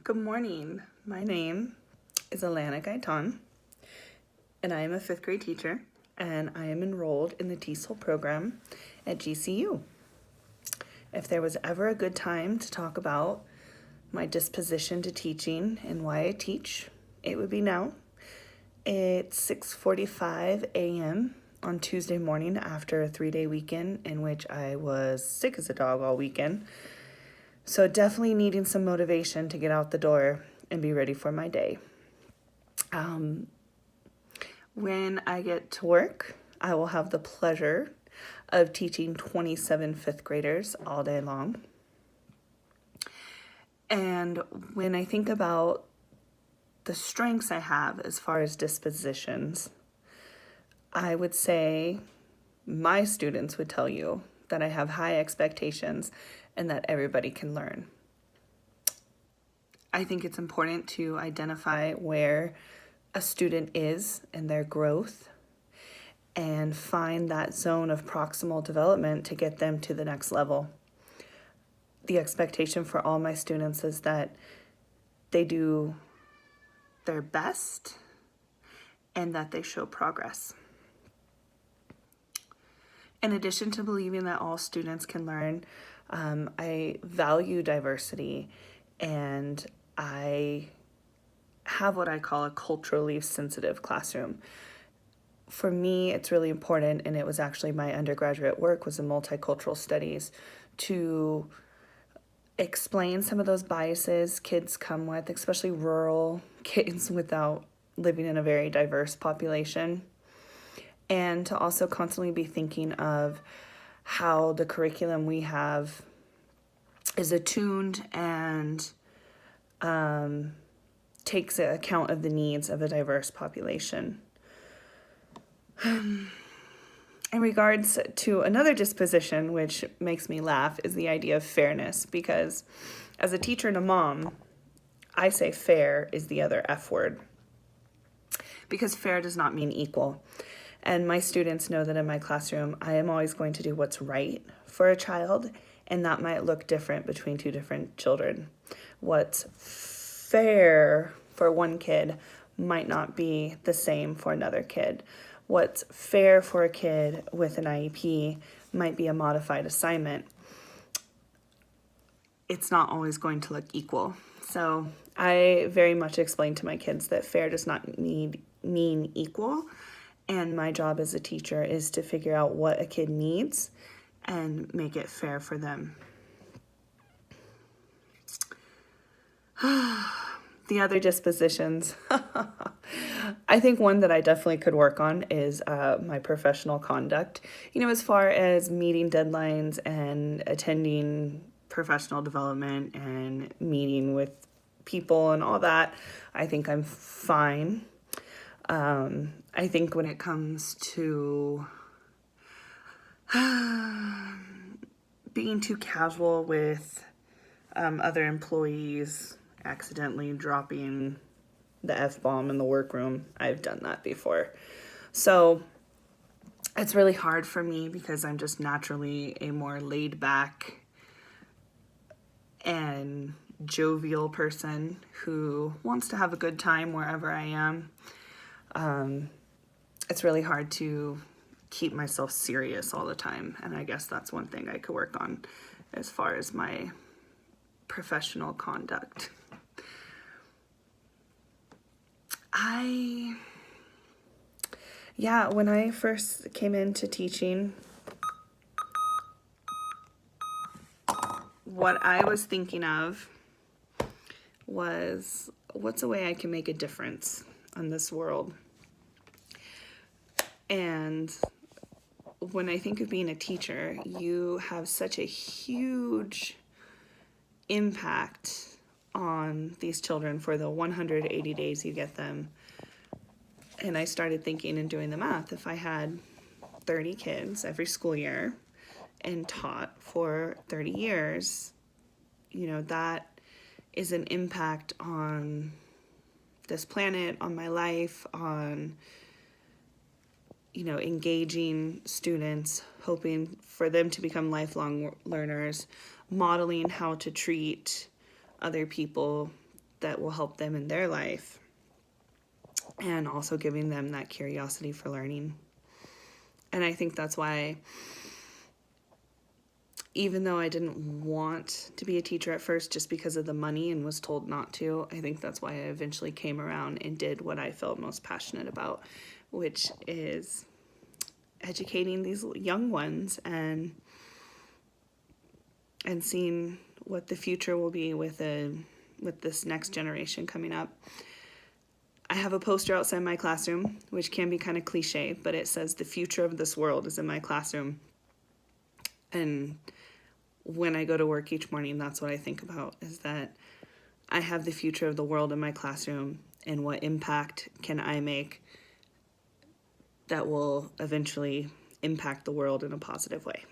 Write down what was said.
Good morning. My name is Alana Gaitan, and I am a fifth grade teacher, and I am enrolled in the TESOL program at GCU. If there was ever a good time to talk about my disposition to teaching and why I teach, it would be now. It's 6:45 a.m. on Tuesday morning after a 3-day weekend in which I was sick as a dog all weekend. So definitely needing some motivation to get out the door and be ready for my day. When I get to work, I will have the pleasure of teaching 27 fifth graders all day long. And when I think about the strengths I have as far as dispositions, I would say my students would tell you that I have high expectations and that everybody can learn. I think it's important to identify where a student is in their growth and find that zone of proximal development to get them to the next level. The expectation for all my students is that they do their best and that they show progress. In addition to believing that all students can learn, I value diversity, and I have what I call a culturally sensitive classroom. For me, it's really important, and it was actually my undergraduate work was in multicultural studies, to explain some of those biases kids come with, especially rural kids without living in a very diverse population, and to also constantly be thinking of how the curriculum we have is attuned and takes account of the needs of a diverse population. In regards to another disposition, which makes me laugh, is the idea of fairness, because as a teacher and a mom, I say fair is the other F word, because fair does not mean equal. And my students know that in my classroom, I am always going to do what's right for a child, and that might look different between two different children. What's fair for one kid might not be the same for another kid. What's fair for a kid with an IEP might be a modified assignment. It's not always going to look equal. So I very much explain to my kids that fair does not mean equal. And my job as a teacher is to figure out what a kid needs and make it fair for them. The other dispositions, I think one that I definitely could work on is my professional conduct. As far as meeting deadlines and attending professional development and meeting with people and all that, I think I'm fine. I think when it comes to being too casual with other employees, accidentally dropping the F-bomb in the workroom, I've done that before. So it's really hard for me because I'm just naturally a more laid back and jovial person who wants to have a good time wherever I am. It's really hard to keep myself serious all the time, and I guess that's one thing I could work on as far as my professional conduct. When I first came into teaching, what I was thinking of was, what's a way I can make a difference on this world? And when I think of being a teacher, you have such a huge impact on these children for the 180 days you get them. And I started thinking and doing the math. If I had 30 kids every school year and taught for 30 years, that is an impact on this planet, on my life, on engaging students, hoping for them to become lifelong learners, modeling how to treat other people that will help them in their life, and also giving them that curiosity for learning. And I think that's why, even though I didn't want to be a teacher at first just because of the money and was told not to, I think that's why I eventually came around and did what I felt most passionate about, which is educating these young ones and seeing what the future will be with this next generation coming up. I have a poster outside my classroom, which can be kind of cliche, but it says the future of this world is in my classroom. And when I go to work each morning, that's what I think about, is that I have the future of the world in my classroom, and what impact can I make that will eventually impact the world in a positive way.